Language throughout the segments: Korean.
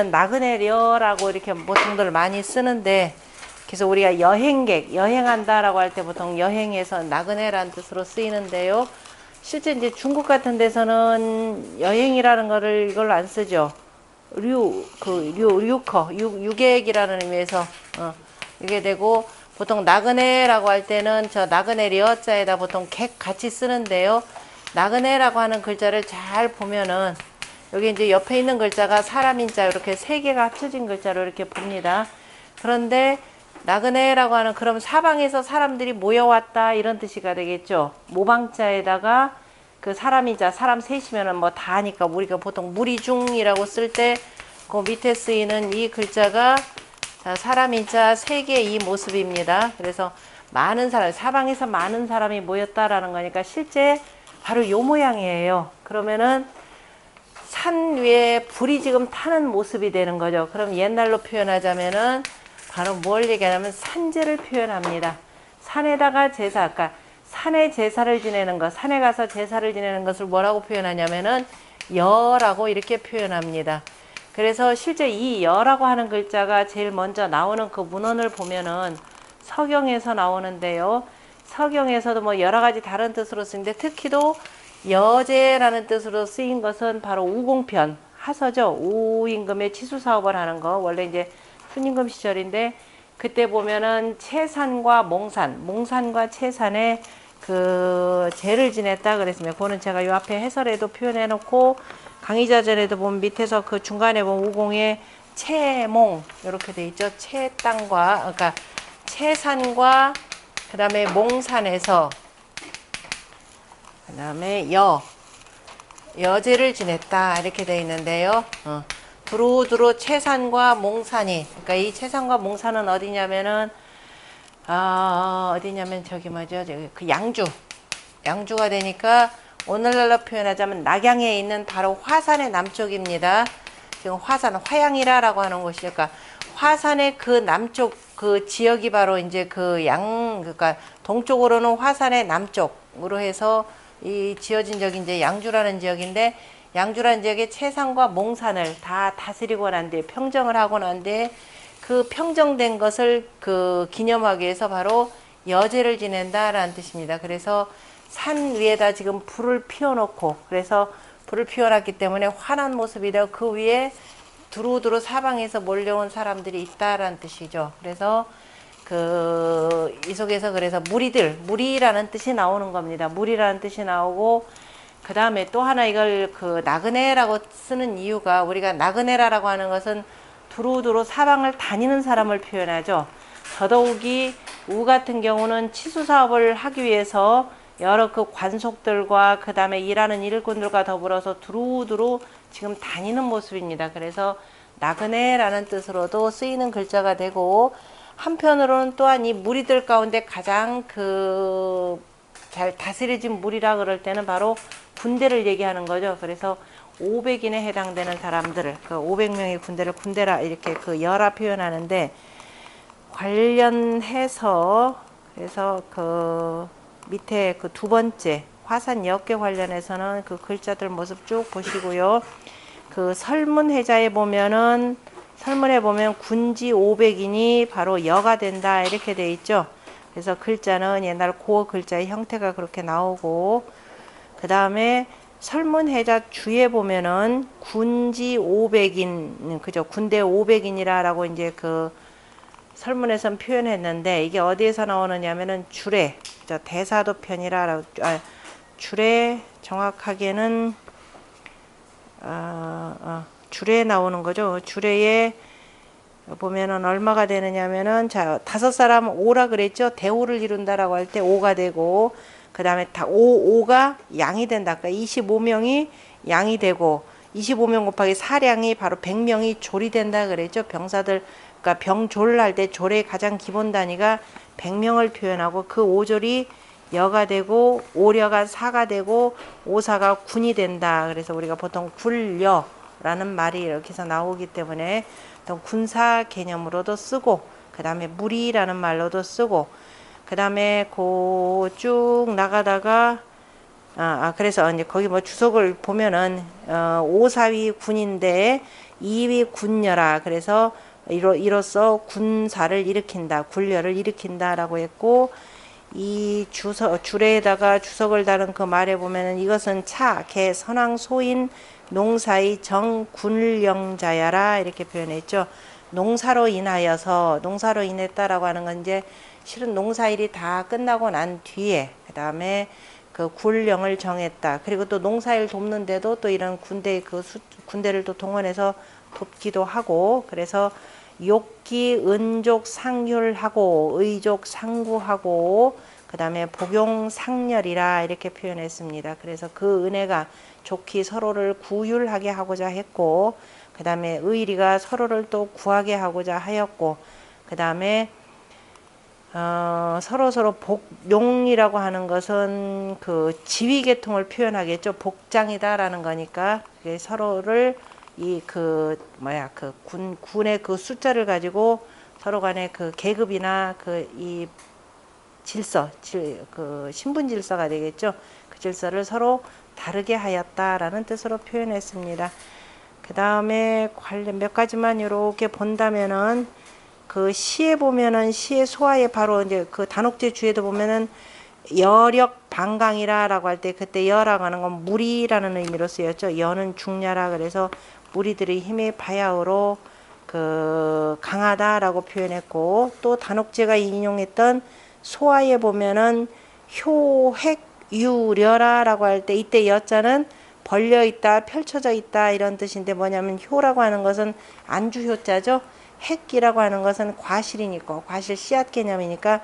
나그네려라고 이렇게 보통들 많이 쓰는데, 그래서 우리가 여행객, 여행한다라고 할 때 보통 여행에서 나그네라는 뜻으로 쓰이는데요. 실제 이제 중국 같은 데서는 여행이라는 거를 이걸로 안 쓰죠. 유객이라는 의미에서 이게 되고, 보통 나그네라고 할 때는 저 나그네 려자에다 보통 객 같이 쓰는데요. 나그네라고 하는 글자를 잘 보면은 여기 이제 옆에 있는 글자가 사람인자 이렇게 세 개가 합쳐진 글자로 이렇게 봅니다. 그런데 나그네라고 하는 그럼 사방에서 사람들이 모여왔다 이런 뜻이가 되겠죠. 모방자에다가 그 사람이자 사람 셋이면은 뭐 다 하니까 우리가 보통 무리중이라고 쓸 때 그 밑에 쓰이는 이 글자가 사람인자 세 개의 이 모습입니다. 그래서 많은 사람, 사방에서 많은 사람이 모였다라는 거니까 실제 바로 요 모양이에요. 그러면은 산 위에 불이 지금 타는 모습이 되는 거죠. 그럼 옛날로 표현하자면은 바로 뭘 얘기하냐면 산제를 표현합니다. 산에다가 제사, 그러니까 산에 제사를 지내는 것, 산에 가서 제사를 지내는 것을 뭐라고 표현하냐면은 여라고 이렇게 표현합니다. 그래서 실제 이 여라고 하는 글자가 제일 먼저 나오는 그 문헌을 보면은 서경에서 나오는데요. 서경에서도 뭐 여러 가지 다른 뜻으로 쓰는데 특히도 여제라는 뜻으로 쓰인 것은 바로 우공편, 하서죠. 우임금의 치수 사업을 하는 거. 원래 이제 순임금 시절인데 그때 보면은 채산과 몽산, 몽산과 채산에 그 제를 지냈다 그랬습니다. 그거는 제가 요 앞에 해설에도 표현해 놓고 강의자전에도 보면 밑에서 그 중간에 보면 우공에 채몽 이렇게 돼 있죠. 채 땅과 그러니까 채산과 그 다음에 몽산에서 그 다음에 여제를 지냈다 이렇게 돼 있는데요. 두루두루 채산과 몽산이, 그러니까 이 채산과 몽산은 어디냐면은 어디냐면 저기 뭐죠, 저기 그 양주가 되니까 오늘날로 표현하자면 낙양에 있는 바로 화산의 남쪽입니다. 지금 화산 화양이라라고 하는 곳이죠. 그러니까 화산의 그 남쪽 그 지역이 바로 이제 그러니까 동쪽으로는 화산의 남쪽으로 해서 이 지어진 지역이 이제 양주라는 지역인데, 양주라는 지역의 채산과 몽산을 다 다스리고 난 뒤에 평정을 하고 난 뒤에 그 평정된 것을 그 기념하기 위해서 바로 여제를 지낸다라는 뜻입니다. 그래서 산 위에다 지금 불을 피워놓고, 그래서 불을 피워놨기 때문에 환한 모습이 되고 그 위에 두루두루 사방에서 몰려온 사람들이 있다라는 뜻이죠. 그래서 이 속에서 그래서 무리라는 뜻이 나오는 겁니다. 무리라는 뜻이 나오고, 그 다음에 또 하나 이걸 그 나그네라고 쓰는 이유가, 우리가 나그네라고 하는 것은 두루두루 사방을 다니는 사람을 표현하죠. 더더욱이 우 같은 경우는 치수 사업을 하기 위해서 여러 그 관속들과 그 다음에 일하는 일꾼들과 더불어서 두루두루 지금 다니는 모습입니다. 그래서 나그네라는 뜻으로도 쓰이는 글자가 되고, 한편으로는 또한 이 무리들 가운데 가장 잘 다스려진 무리라 그럴 때는 바로 군대를 얘기하는 거죠. 그래서 500인에 해당되는 사람들을, 그 500명의 군대라 이렇게 그 여라 표현하는데, 관련해서 그래서 그 밑에 그 두 번째 화산 역계 관련해서는 그 글자들 모습 쭉 보시고요. 그 설문해자에 보면은 설문에 보면 군지 500인이 바로 여가 된다 이렇게 돼 있죠. 그래서 글자는 옛날 고어 글자의 형태가 그렇게 나오고, 그 다음에 설문해자 주에 보면은 군지 500인, 그죠? 군대 500인이라고 이제 그 설문에선 표현했는데, 이게 어디에서 나오느냐면은 주례, 대사도편이라, 주례 정확하게는 주례에 나오는 거죠. 주례에 보면은 얼마가 되느냐면은, 자, 5사람 5라 그랬죠. 대오를 이룬다라고 할 때 5가 되고, 그 다음에 5가 양이 된다. 그러니까 25명이 양이 되고, 25명 곱하기 4량이 바로 100명이 졸이 된다 그랬죠. 병사들, 그러니까 병졸 할 때 졸의 가장 기본 단위가 100명을 표현하고, 그 5졸이 여가 되고, 5려가 4가 되고, 5사가 군이 된다. 그래서 우리가 보통 굴여라는 말이 이렇게 해서 나오기 때문에 또 군사 개념으로도 쓰고, 그 다음에 무리라는 말로도 쓰고, 그 다음에 쭉 나가다가 그래서 이제 거기 뭐 주석을 보면은 오사위 군인데 이위 군녀라. 그래서 이로써 군사를 일으킨다, 군려를 일으킨다라고 했고, 이 줄에다가 주석을 다른 그 말에 보면은 이것은 차, 개, 선왕, 소인, 농사의 정군령자야라 이렇게 표현했죠. 농사로 인했다라고 하는 건 이제 실은 농사일이 다 끝나고 난 뒤에 그 다음에 그 군령을 정했다. 그리고 또 농사일 돕는데도 또 이런 군대를 또 동원해서 돕기도 하고, 그래서 욕기, 은족, 상률하고, 의족, 상구하고, 그 다음에 복용, 상렬이라 이렇게 표현했습니다. 그래서 그 은혜가 좋기 서로를 구휼하게 하고자 했고, 그 다음에 의리가 서로를 또 구하게 하고자 하였고, 그 다음에 서로 복용이라고 하는 것은 그 지위 계통을 표현하겠죠. 복장이다라는 거니까 그게 서로를 군의 그 숫자를 가지고 서로 간의 그 계급이나 이 그 신분 질서가 되겠죠. 그 질서를 서로 다르게 하였다라는 뜻으로 표현했습니다. 그 다음에 관련 몇 가지만 이렇게 본다면은 그 시에 보면은 시의 소화에 바로 이제 그 단옥제 주에도 보면은 여력 방강이라라고 할 때 그때 여라고 하는 건 무리라는 의미로 쓰였죠. 여는 중야라. 그래서 무리들의 힘의 바야흐로 그 강하다라고 표현했고, 또 단옥제가 인용했던 소화에 보면은 효획유려라라고 할 때 이때 여자는 벌려 있다, 펼쳐져 있다 이런 뜻인데 뭐냐면 효라고 하는 것은 안주효자죠. 핵이라고 하는 것은 과실이니까 과실 씨앗 개념이니까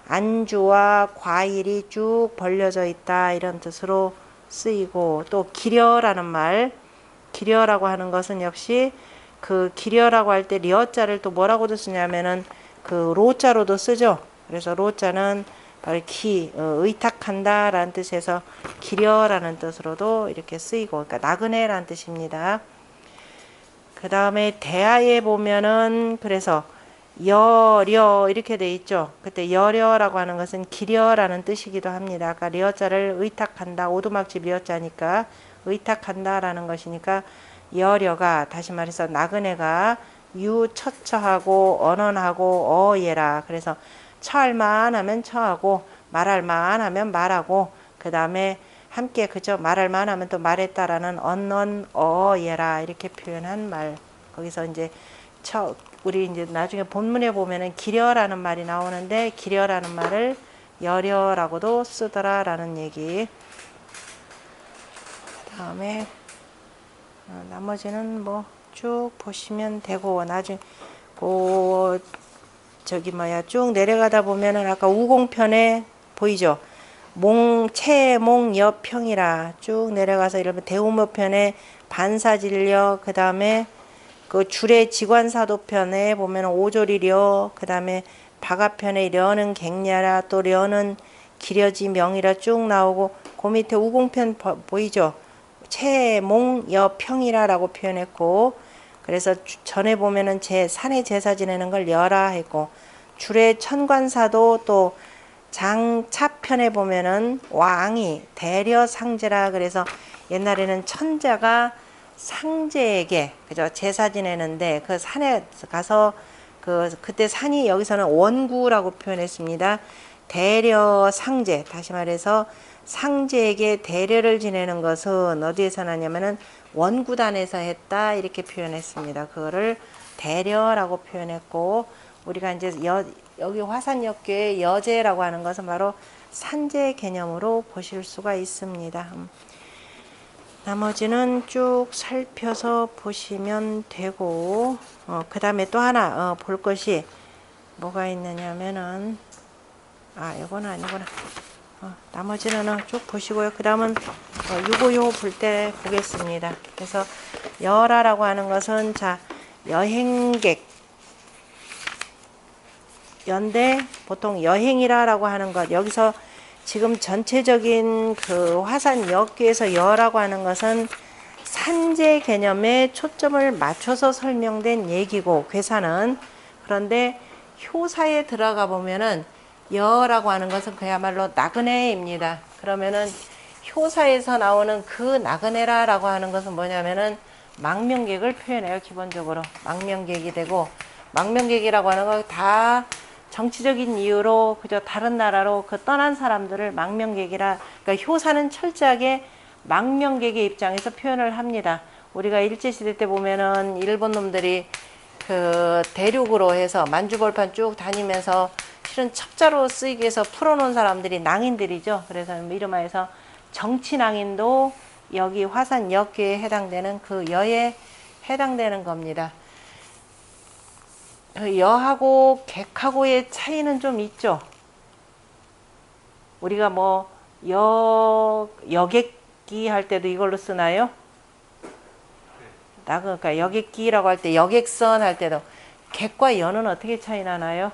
안주와 과일이 쭉 벌려져 있다 이런 뜻으로 쓰이고, 또 기려라는 말, 기려라고 하는 것은 역시 그 기려라고 할 때 려자를 또 뭐라고도 쓰냐면은 그 로자로도 쓰죠. 그래서 로자는 바로 의탁한다 라는 뜻에서 기려라는 뜻으로도 이렇게 쓰이고, 그러니까 나그네라는 뜻입니다. 그 다음에 대하에 보면은 그래서 여려 이렇게 돼 있죠. 그때 여려라고 하는 것은 기려라는 뜻이기도 합니다. 아까 려자를 의탁한다, 오두막집 려자니까 의탁한다라는 것이니까 여려가, 다시 말해서 나그네가 유처처하고 언언하고 어예라. 그래서 처할만 하면 처하고 말할만 하면 말하고, 그 다음에 함께 그저 말할만 하면 또 말했다라는 언언 어예라 이렇게 표현한 말. 거기서 이제 우리 이제 나중에 본문에 보면은 기려라는 말이 나오는데 기려라는 말을 여려라고도 쓰더라라는 얘기. 그다음에 나머지는 뭐 쭉 보시면 되고, 나중에 쭉 내려가다 보면은 아까 우공편에 보이죠? 채몽여평이라 쭉 내려가서 이러면 대우모편에 반사진려, 그 다음에 그 줄의 지관사도편에 보면 오조리려, 그 다음에 박아편에 려는 갱냐라, 또 려는 기려지 명이라 쭉 나오고, 그 밑에 우공편 보이죠? 채몽여평이라라고 표현했고, 그래서 전에 보면은 산에 제사 지내는 걸 여라 했고, 줄의 천관사도 또 장차편에 보면은 왕이 대려상제라. 그래서 옛날에는 천자가 상제에게 그죠 제사 지내는데 그 산에 가서 그때 산이 여기서는 원구라고 표현했습니다. 대려상제, 다시 말해서 상제에게 대려를 지내는 것은 어디에서 나냐면은 원구단에서 했다 이렇게 표현했습니다. 그거를 대려라고 표현했고, 우리가 이제 여기 화산역교의 여제라고 하는 것은 바로 산제 개념으로 보실 수가 있습니다. 나머지는 쭉 살펴서 보시면 되고, 그 다음에 또 하나 볼 것이 뭐가 있느냐면은 이거는 아니구나. 나머지는 쭉 보시고요. 그 다음은 요거 볼 때 보겠습니다. 그래서 여라라고 하는 것은 여행객 연대 보통 여행이라고 하는 것, 여기서 지금 전체적인 그 화산역교에서 여라고 하는 것은 산제 개념에 초점을 맞춰서 설명된 얘기고 괴사는, 그런데 효사에 들어가 보면은 여라고 하는 것은 그야말로 나그네입니다. 그러면은 효사에서 나오는 그 나그네라라고 하는 것은 뭐냐면은 망명객을 표현해요. 기본적으로 망명객이 되고, 망명객이라고 하는 건 다 정치적인 이유로 그저 다른 나라로 그 떠난 사람들을 망명객이라, 그러니까 효사는 철저하게 망명객의 입장에서 표현을 합니다. 우리가 일제시대 때 보면은 일본 놈들이 그 대륙으로 해서 만주벌판 쭉 다니면서 실은 첩자로 쓰이기 위해서 풀어놓은 사람들이 낭인들이죠. 그래서 이름하여서 정치낭인도 여기 화산 역계에 해당되는 그 여에 해당되는 겁니다. 여하고 객하고의 차이는 좀 있죠. 우리가 뭐 여객기 할 때도 이걸로 쓰나요? 그러니까 여객기라고 할 때, 여객선 할 때도 객과 여는 어떻게 차이 나나요?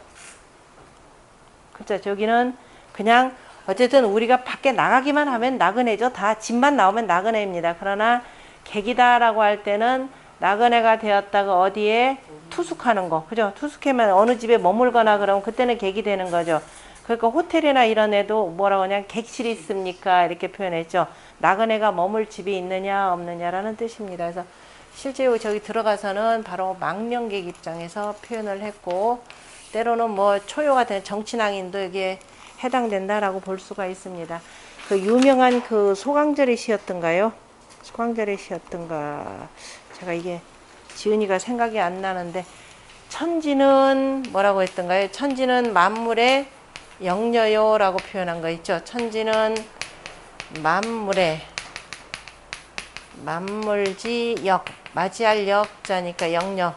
그렇죠. 저기는 그냥 어쨌든 우리가 밖에 나가기만 하면 나그네죠. 다 집만 나오면 나그네입니다. 그러나 객이다라고 할 때는 나그네가 되었다가 어디에 투숙하는 거, 그죠? 투숙하면 어느 집에 머물거나 그러면 그때는 객이 되는 거죠. 그러니까 호텔이나 이런 애도 뭐라고 하냐, 객실이 있습니까? 이렇게 표현했죠. 나그네가 머물 집이 있느냐 없느냐라는 뜻입니다. 그래서 실제 저기 들어가서는 바로 망명객 입장에서 표현을 했고, 때로는 뭐 초요가 된 정치낭인도 여기에 해당된다라고 볼 수가 있습니다. 그 유명한 그 소강절의 시였던가요? 소강절의 시였던가? 제가 이게 지은이가 생각이 안 나는데, 천지는 뭐라고 했던가요? 천지는 만물의 영녀요라고 표현한 거 있죠. 천지는 만물지 역, 맞이할 역자니까 영녀.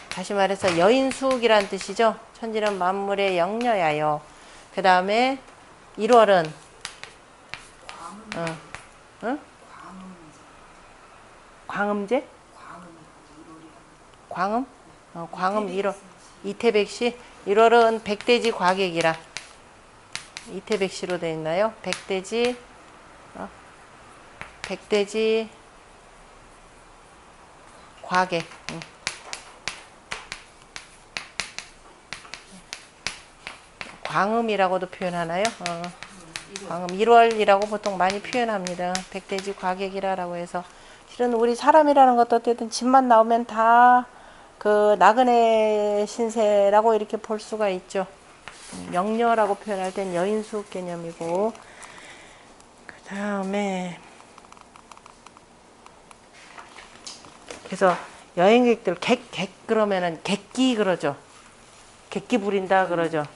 다시 말해서 여인숙이란 뜻이죠. 천지는 만물의 영녀야요. 그 다음에 1월은 광음제? 광음? 광음 1월. 이태백시? 1월은 백대지 과객이라. 이태백시로 되어 있나요? 백대지 과객. 광음이라고도 표현하나요? 광음 1월이라고 보통 많이 표현합니다. 백대지 과객이라고 해서, 실은 우리 사람이라는 것도 어쨌든 집만 나오면 다 그 나그네 신세라고 이렇게 볼 수가 있죠. 영녀라고 표현할 땐 여인숙 개념이고, 그 다음에 그래서 여행객들 객 그러면은 객기 그러죠. 객기 부린다 그러죠.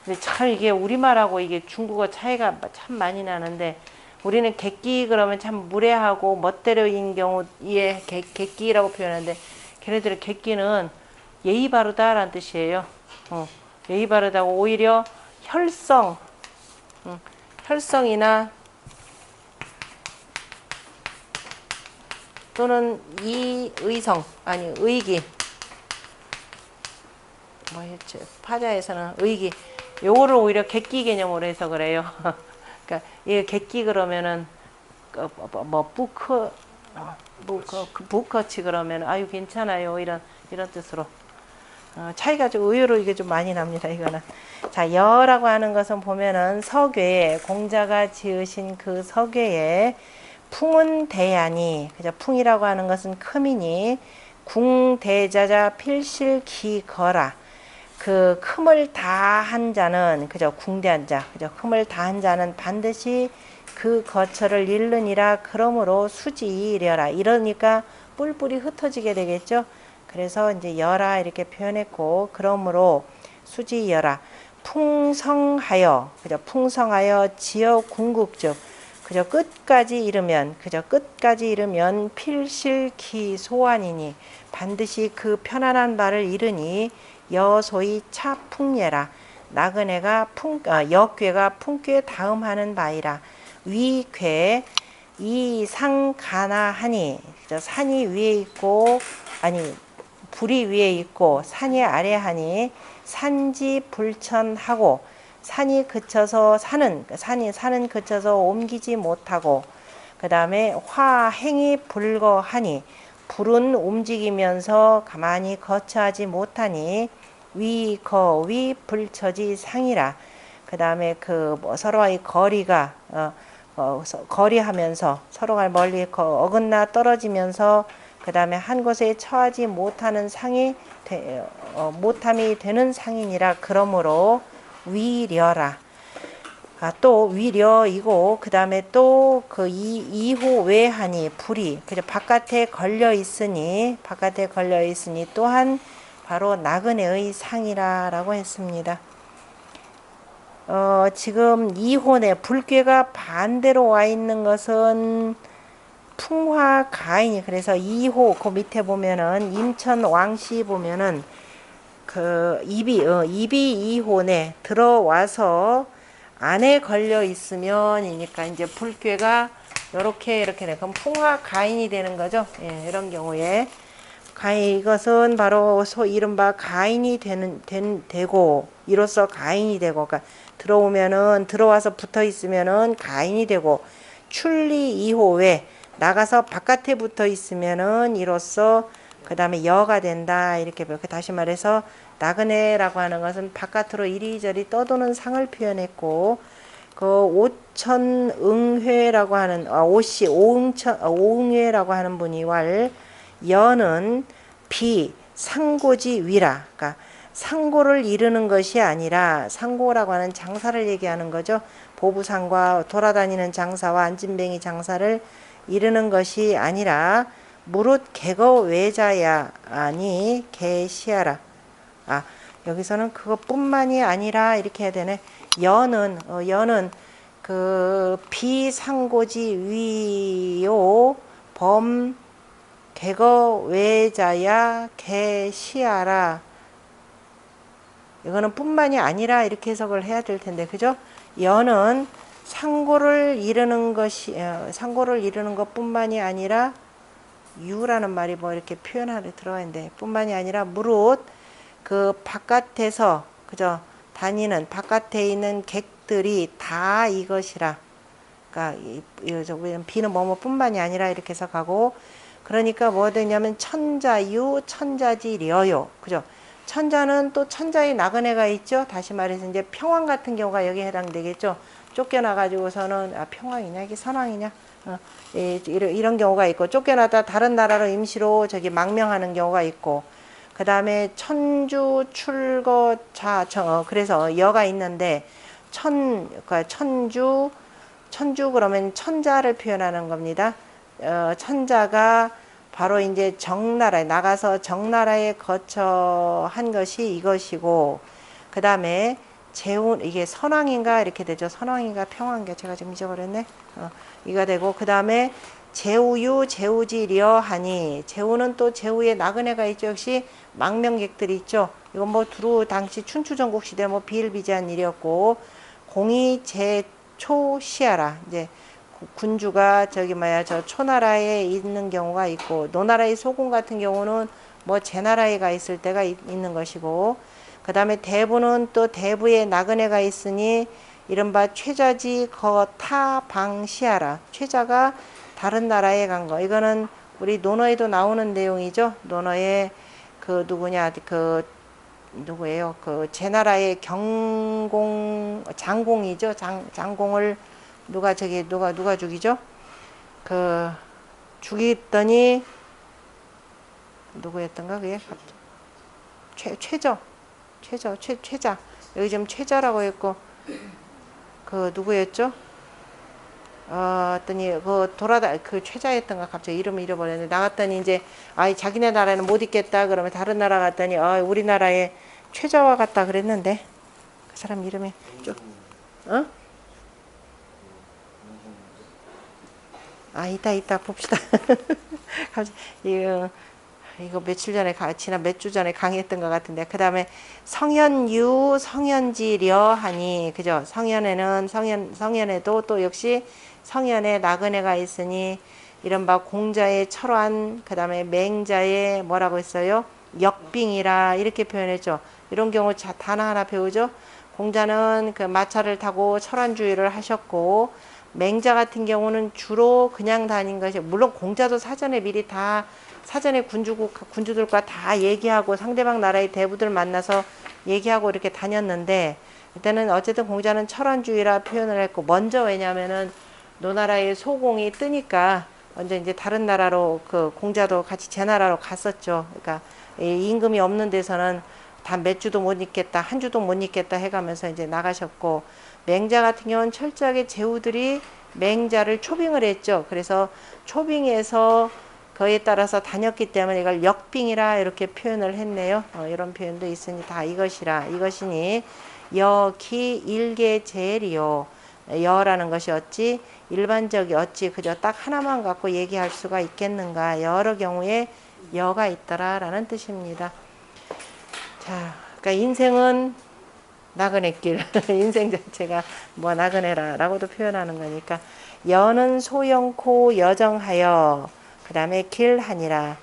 근데 참 이게 우리말하고 이게 중국어 차이가 참 많이 나는데, 우리는 객기 그러면 참 무례하고 멋대로인 경우에 객기라고 표현하는데, 걔네들의 객기는 예의 바르다라는 뜻이에요. 예의 바르다고, 오히려 혈성이나 또는 의기, 뭐였지? 파자에서는 의기, 요거를 오히려 객기 개념으로 해서 그래요. 그러니까 이 객기 그러면은 뭐 부커치 그러면 아유 괜찮아요, 이런 뜻으로. 차이가 좀 의외로 이게 좀 많이 납니다. 이거는. 자, 여라고 하는 것은 보면은 서괴에, 공자가 지으신 그 서괴에 풍은 대야니, 그죠? 풍이라고 하는 것은 크미니, 궁대자자 필실기거라. 그 큼을 다 한 자는, 그죠? 궁대한 자, 그죠? 큼을 다 한 자는 반드시 그 거처를 잃느니라. 그러므로 수지이려라. 이러니까 뿔뿔이 흩어지게 되겠죠. 그래서 이제 여라 이렇게 표현했고, 그러므로 수지여라. 풍성하여, 그죠? 풍성하여 지어 궁극적, 그저 끝까지 이르면, 필실기 소환이니, 반드시 그 편안한 바를 이르니 여소이 차풍예라. 나그네가 역괴가 풍괴 다음하는 바이라. 위괴 이상가나하니, 산이 위에 있고, 아니 불이 위에 있고 산이 아래 하니, 산지 불천하고, 산이 그쳐서 산은 그쳐서 옮기지 못하고, 그 다음에 화행이 불거하니, 불은 움직이면서 가만히 거처하지 못하니, 위거위 불처지 상이라. 그 다음에 그 서로의 거리가 거리하면서 서로가 멀리 어긋나 떨어지면서 그 다음에 한 곳에 처하지 못하는 못함이 되는 상이니라. 그러므로 위려라. 또 위려이고 그 다음에 또 그 이호 외하니 불이 그죠. 바깥에 걸려 있으니 또한 바로 나그네의 상이라라고 했습니다. 지금 이혼에 불괴가 반대로 와 있는 것은 풍화가인이. 그래서 2호 그 밑에 보면은 임천 왕시 보면은 그 입이 2호에 들어와서 안에 걸려 있으면이니까 이제 불괴가 이렇게 돼. 그럼 풍화가인이 되는 거죠. 예, 이런 경우에 이것은 바로 이른바 가인이 되고 이로써 가인이 되고, 그러니까 들어와서 붙어 있으면은 가인이 되고, 출리 2호에 나가서 바깥에 붙어 있으면은 이로써 그 다음에 여가 된다. 이렇게 다시 말해서 나그네라고 하는 것은 바깥으로 이리저리 떠도는 상을 표현했고, 그 오천응회라고 하는 오응회라고 하는 분이 여는 상고지 위라. 그러니까 상고를 이루는 것이 아니라, 상고라고 하는 장사를 얘기하는 거죠. 보부상과 돌아다니는 장사와 안진뱅이 장사를 이루는 것이 아니라 무릇 개거 외자야 아니 개시하라. 여기서는 그것뿐만이 아니라 이렇게 해야 되네. 여는 그 비상고지 위요 범 개거 외자야 개시하라. 이거는 뿐만이 아니라 이렇게 해석을 해야 될 텐데, 그죠? 여는 상고를 이루는 것뿐만이 아니라, 유라는 말이 뭐 이렇게 표현하려 들어가 있는데, 뿐만이 아니라 무릇 그 바깥에서 그죠? 다니는 바깥에 있는 객들이 다 이것이라. 그러니까 비는 뭐뭐뿐만이 아니라 이렇게 해석하고, 그러니까 뭐 되냐면 천자유 천자지려요. 그죠? 천자는 또 천자의 나그네가 있죠. 다시 말해서 이제 평왕 같은 경우가 여기에 해당되겠죠. 쫓겨나가지고서는 평왕이냐 이게 선왕이냐 이런 경우가 있고, 쫓겨나다 다른 나라로 임시로 망명하는 경우가 있고, 그 다음에 천주 출거자 그래서 여가 있는데 그러니까 천주 그러면 천자를 표현하는 겁니다. 천자가 바로 이제 정나라에 나가서 정나라에 거쳐 한 것이 이것이고, 그 다음에 이게 선왕인가 이렇게 되죠. 선왕인가 평왕인가 제가 지금 잊어버렸네. 이가 되고, 그 다음에 제우유 제우지려 하니, 제우는 또 제우의 나그네가 있죠. 역시 망명객들이 있죠. 이건 뭐 두루 당시 춘추전국 시대 뭐 비일비재한 일이었고, 공이 제초시하라. 이제 군주가 저 초나라에 있는 경우가 있고, 노나라의 소군 같은 경우는 뭐 제나라에 가 있을 때가 있는 것이고, 그 다음에 대부는 또 대부의 나그네가 있으니 이른바 최자지 거타방시하라. 최자가 다른 나라에 간 거. 이거는 우리 논어에도 나오는 내용이죠. 논어에 그 누구예요? 그 제나라의 장공이죠. 장공을 누가 죽이죠? 그 죽였더니 누구였던가 그게? 최자. 여기 지금 최자라고 했고, 그 누구였죠? 했더니 그 최자였던가 갑자기 이름을 잃어버렸는데, 나갔더니 이제 자기네 나라에는 못 있겠다 그러면 다른 나라 갔더니 우리나라에 최자와 같다 그랬는데, 그 사람 이름이 이따 봅시다. 이거 며칠 전에 지난 몇 주 전에 강의했던 것 같은데, 그 다음에 성현유 성현지려 하니, 그죠? 성현에도 또 역시 성현에 나그네가 있으니 이른바 공자의 철환, 그 다음에 맹자의 뭐라고 했어요? 역빙이라 이렇게 표현했죠. 이런 경우 단어 하나 배우죠. 공자는 그 마차를 타고 철환주의를 하셨고, 맹자 같은 경우는 주로 그냥 다닌 것이, 물론 공자도 사전에 미리 다 사전에 군주들과 다 얘기하고 상대방 나라의 대부들 만나서 얘기하고 이렇게 다녔는데, 일단은 어쨌든 공자는 철원주의라 표현을 했고, 먼저 왜냐면은 노나라의 소공이 뜨니까 먼저 이제 다른 나라로 그 공자도 같이 제 나라로 갔었죠. 그러니까 이 임금이 없는 데서는 다 몇 주도 못 있겠다, 한 주도 못 있겠다 해가면서 이제 나가셨고, 맹자 같은 경우는 철저하게 제후들이 맹자를 초빙을 했죠. 그래서 초빙해서 그에 따라서 다녔기 때문에 이걸 역빙이라 이렇게 표현을 했네요. 이런 표현도 있으니 다 이것이라, 이것이니 여기 일개 제리요. 여라는 것이 어찌 일반적이 어찌 그저 딱 하나만 갖고 얘기할 수가 있겠는가. 여러 경우에 여가 있더라라는 뜻입니다. 자, 그러니까 인생은 나그네 길. 인생 자체가 뭐 나그네라고도 표현하는 거니까 여는 소영코 여정하여 그 다음에 길하니라.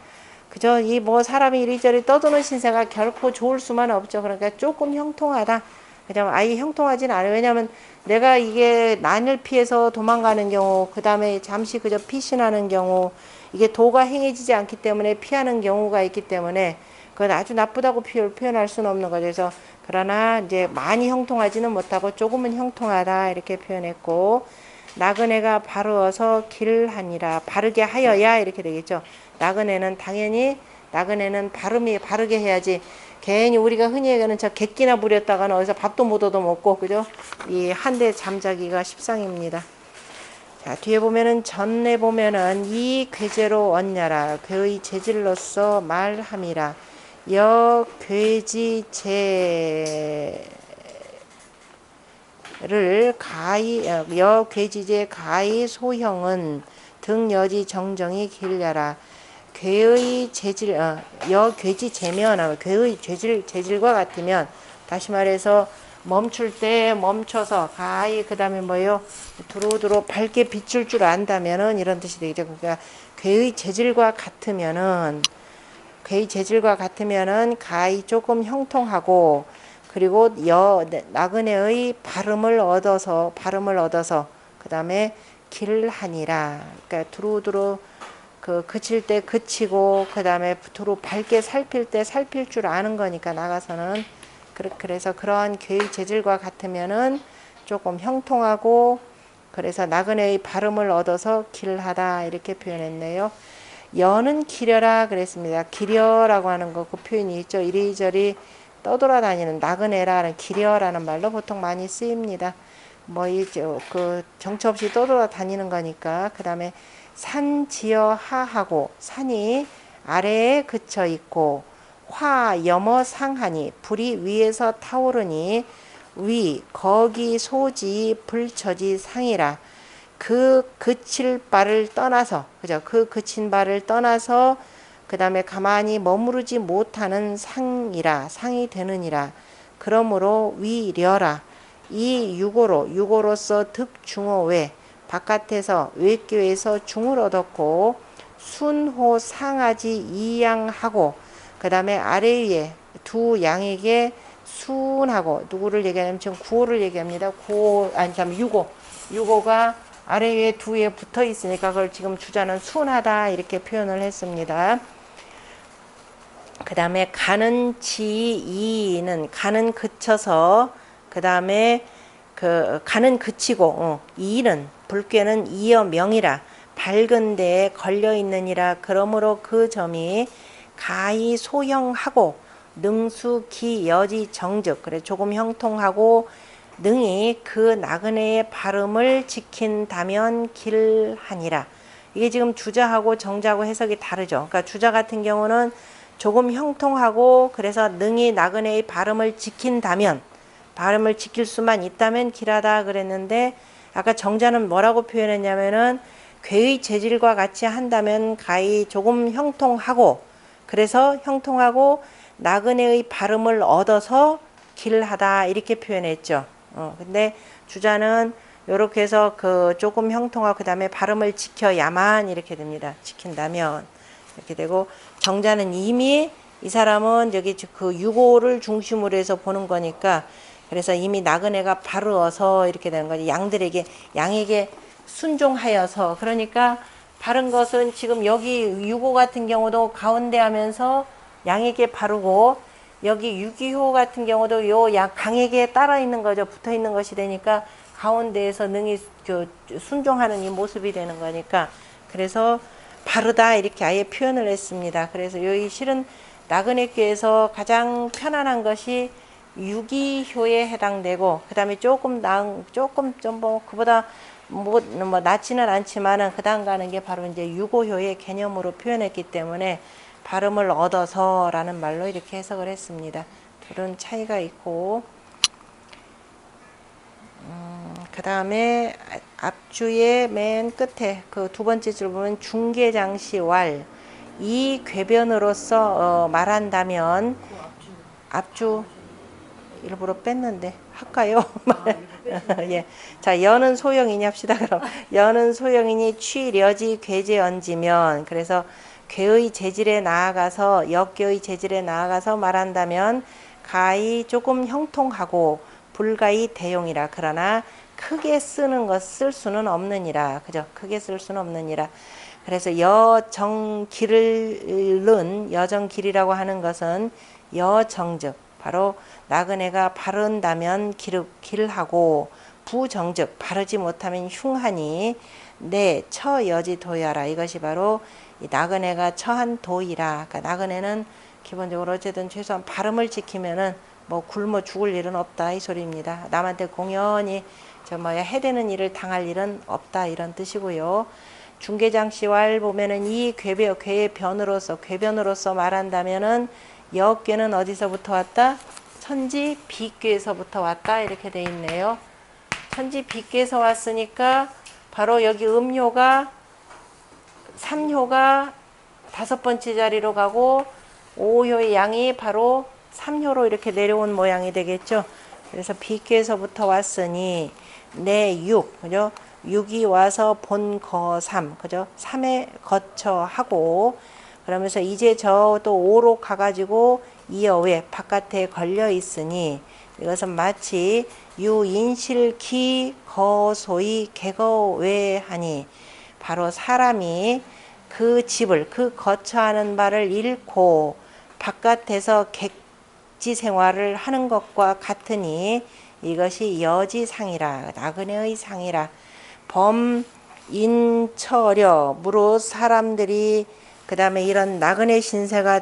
그저 이 뭐 사람이 이리저리 떠도는 신세가 결코 좋을 수만 없죠. 그러니까 조금 형통하다. 그냥 아예 형통하진 않아요. 왜냐하면 내가 이게 난을 피해서 도망가는 경우, 그 다음에 잠시 그저 피신하는 경우, 이게 도가 행해지지 않기 때문에 피하는 경우가 있기 때문에 그건 아주 나쁘다고 표현할 수는 없는 거죠. 그래서 그러나 이제 많이 형통하지는 못하고 조금은 형통하다 이렇게 표현했고, 나그네가 바르어서 길하니라. 바르게 하여야 이렇게 되겠죠. 나그네는 당연히 나그네는 바르게 해야지. 괜히 우리가 흔히 얘기하는 저 객기나 부렸다가는 어디서 밥도 못 얻어 먹고, 그죠? 이 한데 잠자기가 십상입니다. 자, 뒤에 보면은 전에 보면은 이 괴제로 얻냐라. 괴의 재질로서 말함이라. 여 괴지 제를 가히 여 괴지제 가히 소형은 등 여지 정정이 길려라. 괴의 재질 여 괴지 제면 괴의 재질과 같으면, 다시 말해서 멈출 때 멈춰서 가히 그 다음에 뭐요 두루두루 밝게 비출 줄 안다면은 이런 뜻이 되겠죠. 그러니까 괴의 재질과 같으면은 가히 조금 형통하고, 그리고 나그네의 발음을 얻어서 그 다음에 길하니라. 그러니까 두루두루 그칠 때 그치고, 그 다음에 두루 밝게 살필 때 살필 줄 아는 거니까 나가서는. 그래서 그러한 괴의 재질과 같으면은 조금 형통하고, 그래서 나그네의 발음을 얻어서 길하다 이렇게 표현했네요. 여는 기려라 그랬습니다. 기려라고 하는 거 그 표현이 있죠. 이리저리 떠돌아다니는 나그네라는 기려라는 말로 보통 많이 쓰입니다. 뭐 그 정처 없이 떠돌아다니는 거니까. 그 다음에 산 지어 하하고, 산이 아래에 그쳐 있고, 화 염어 상하니 불이 위에서 타오르니 위 거기 소지 불처지 상이라. 그 그칠 바를 떠나서, 그죠? 그 그친 바를 떠나서 그 다음에 가만히 머무르지 못하는 상이 되느니라. 그러므로 위려라. 이 유고로서 득중어외 바깥에서 외교에서 중을 얻었고, 순호 상하지 이양하고, 그 다음에 아래 위에 두 양에게 순하고, 누구를 얘기하냐면 지금 구호를 얘기합니다. 유고가 아래 위에 두에 붙어 있으니까 그걸 지금 주자는 순하다 이렇게 표현을 했습니다. 그 다음에 가는 지이는 가는 그쳐서, 그 다음에 가는 그치고, 이는 불쾌는 이어 명이라. 밝은 데에 걸려 있느니라. 그러므로 그 점이 가히 소형하고 능수 기 여지 정즉, 그래 조금 형통하고 능히 그 나그네의 발음을 지킨다면 길하니라. 이게 지금 주자하고 정자하고 해석이 다르죠. 그러니까 주자 같은 경우는 조금 형통하고, 그래서 능히 나그네의 발음을 지킨다면, 발음을 지킬 수만 있다면 길하다 그랬는데, 아까 정자는 뭐라고 표현했냐면은 괴의 재질과 같이 한다면 가히 조금 형통하고, 그래서 형통하고 나그네의 발음을 얻어서 길하다 이렇게 표현했죠. 근데 주자는 요렇게 해서 그 조금 형통하고 그 다음에 발음을 지켜야만 이렇게 됩니다. 지킨다면 이렇게 되고, 정자는 이미 이 사람은 여기 그 유고를 중심으로 해서 보는 거니까, 그래서 이미 나그네가 바르어서 이렇게 되는 거지. 양에게 순종하여서. 그러니까 바른 것은 지금 여기 유고 같은 경우도 가운데 하면서 양에게 바르고, 여기 유기호 같은 경우도 요 강에게 따라 있는 거죠. 붙어 있는 것이 되니까 가운데에서 능히 순종하는 이 모습이 되는 거니까, 그래서 바르다 이렇게 아예 표현을 했습니다. 그래서 여기 실은 나그네교에서 가장 편안한 것이 유기효에 해당되고, 그 다음에 조금 좀 뭐 그보다 뭐 낫지는 않지만은 그 다음 가는 게 바로 이제 유고효의 개념으로 표현했기 때문에 발음을 얻어서라는 말로 이렇게 해석을 했습니다. 둘은 차이가 있고, 그 다음에 앞주의 맨 끝에 그 두 번째 줄 보면 중계장시왈, 이 궤변으로서 말한다면, 앞주 일부러 뺐는데 할까요? 예. 자, 여는 소형이니 합시다. 그럼 여는 소형이니 취려지 괴제 얹으면, 그래서 괴의 재질에 나아가서 역괴의 재질에 나아가서 말한다면 가히 조금 형통하고 불가히 대용이라. 그러나 크게 쓰는 것 쓸 수는 없느니라. 그죠? 크게 쓸 수는 없느니라. 그래서 여정길은 여정길이라고 하는 것은 여정즉 바로 나그네가 바른다면 길하고 부정즉 바르지 못하면 흉하니 내 처여지 도야라. 이것이 바로 이 나그네가 처한 도이라. 그러니까 나그네는 기본적으로 어쨌든 최소한 발음을 지키면은 뭐 굶어 죽을 일은 없다 이 소리입니다. 남한테 공연히 해대는 일을 당할 일은 없다 이런 뜻이고요. 중계장시왈 보면은 이 괴의 궤변으로서 말한다면은 역괴는 어디서부터 왔다? 천지 비괴에서부터 왔다 이렇게 돼 있네요. 천지 비괴에서 왔으니까 바로 여기 음효가 3효가 5번째 자리로 가고 5효의 양이 바로 3효로 이렇게 내려온 모양이 되겠죠. 그래서 비괴에서부터 왔으니 내 6, 그죠? 6이 와서 본거3, 그죠? 3에 거쳐 하고, 그러면서 이제 저 또 5로 가가지고 이어외 바깥에 걸려 있으니 이것은 마치 유인실기 거소이 개거외하니 바로 사람이 그 집을 그 거처하는 바를 잃고 바깥에서 객지 생활을 하는 것과 같으니 이것이 여지상이라. 나그네의 상이라. 범인처려 무릇 사람들이 그 다음에 이런 나그네 신세가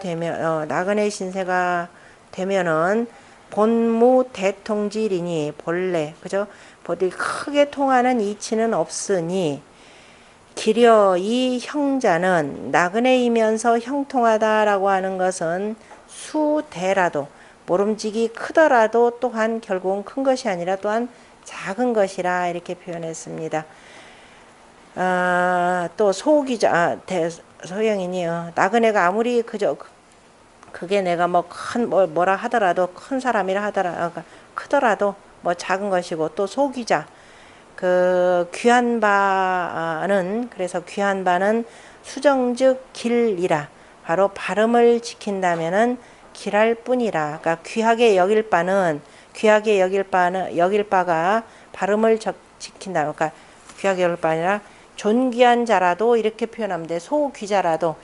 되면은 본무 대통질이니 본래 그죠? 어디 크게 통하는 이치는 없으니 기려 이 형자는 나그네이면서 형통하다라고 하는 것은 수대라도 모름지기 크더라도 또한 결국은 큰 것이 아니라 또한 작은 것이라 이렇게 표현했습니다. 또 소기자 소형이니요. 나그네가 아무리 그게 내가 뭐라 하더라도 큰 사람이라 하더라도 크더라도 뭐 작은 것이고 또 소기자 그 귀한 바는 그래서 귀한 바는 수정즉 길이라. 바로 발음을 지킨다면은 길할 뿐이라. 그러니까 귀하게 여길 바가 발음을 지킨다. 그러니까 귀하게 여길 바 아니라 존귀한 자라도 이렇게 표현하면 돼. 소귀자라도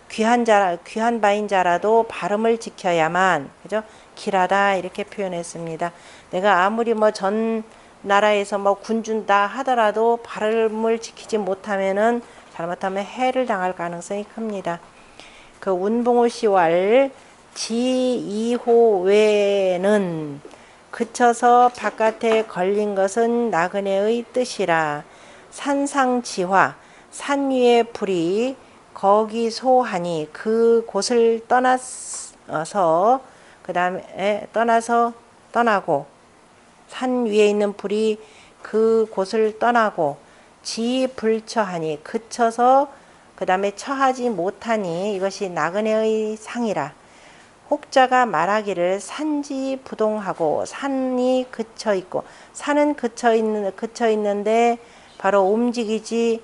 귀한 바인 자라도 발음을 지켜야만 그죠? 길하다 이렇게 표현했습니다. 내가 아무리 전 나라에서 군주다 하더라도 발음을 지키지 못하면은 잘못하면 해를 당할 가능성이 큽니다. 그 운봉호 씨왈 지2호 외에는 그쳐서 바깥에 걸린 것은 나그네의 뜻이라. 산상지화 산 위의 불이 거기소하니 그곳을 떠나서 그 다음에 떠나고 산 위에 있는 불이 그곳을 떠나고 지불처하니 그쳐서 그 다음에 처하지 못하니 이것이 나그네의 상이라. 혹자가 말하기를 산지부동하고 산이 그쳐 있고 산은 그쳐 있는데 바로 움직이지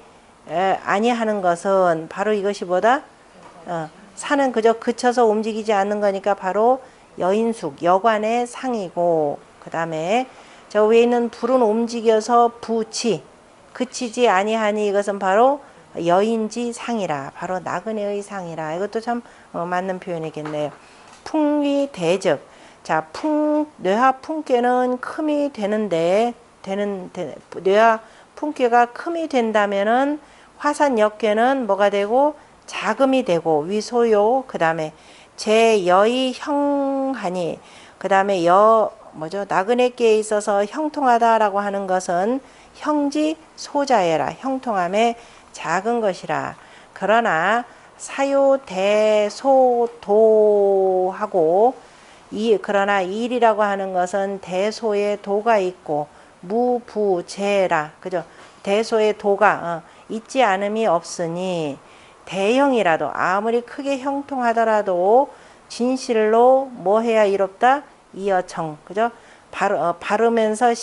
아니하는 것은 바로 이것이 뭐다? 산은 그저 그쳐서 움직이지 않는 거니까 바로 여인숙 여관의 상이고 그 다음에 저 위에 있는 불은 움직여서 그치지 아니하니 이것은 바로 여인지 상이라. 바로 나그네의 상이라. 이것도 참 맞는 표현이겠네요. 풍위 대적 자, 뇌하 풍께는 큼이 되는데, 뇌하 풍께가 큼이 된다면은 화산 역괴는 뭐가 되고 자금이 되고 위소요. 그 다음에 제여의 형하니, 그 다음에 나그네께에 있어서 형통하다라고 하는 것은 형지 소자예라. 형통함에 작은 것이라. 그러나 사요 대소도하고 그러나 일이라고 하는 것은 대소의 도가 있고 무부재라. 그죠? 대소의 도가 있지 않음이 없으니 대형이라도 아무리 크게 형통하더라도 진실로 뭐 해야 이롭다? 이어정. 그죠? 바르면서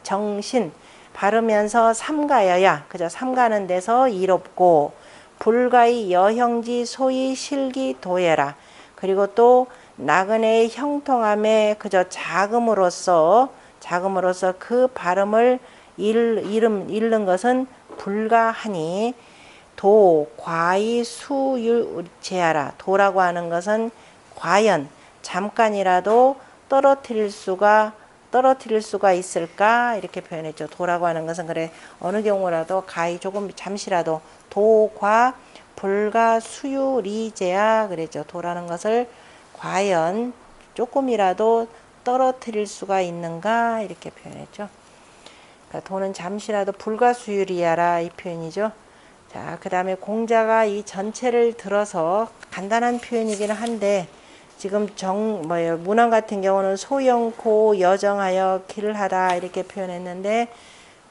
정신. 바르면서 삼가여야. 그죠? 삼가는 데서 이롭고 불가의 여형지 소위 실기도예라. 그리고 또 나그네의 형통함에 그저 작음으로써 그 발음을 잃는 것은 불가하니 도 과의 수율제하라. 도라고 하는 것은 과연 잠깐이라도 떨어뜨릴 수가 있을까? 이렇게 표현했죠. 도라고 하는 것은 그래 어느 경우라도 가히 조금 잠시라도 도과 불가 수유리제야 그랬죠. 도라는 것을 과연 조금이라도 떨어뜨릴 수가 있는가 이렇게 표현했죠. 그러니까 도는 잠시라도 불가수율이야라 이 표현이죠. 자, 그 다음에 공자가 이 전체를 들어서 간단한 표현이기는 한데 지금 문헌 같은 경우는 소영코 여정하여 길을 하다 이렇게 표현했는데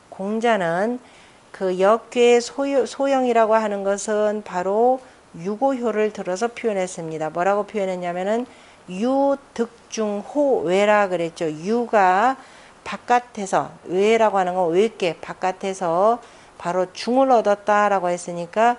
공자는 그 역괴의 소영이라고 하는 것은 바로 유고효를 들어서 표현했습니다. 뭐라고 표현했냐면은 유득중호외라 그랬죠. 유가 바깥에서, 외라고 하는 건 외께 바깥에서 바로 중을 얻었다라고 했으니까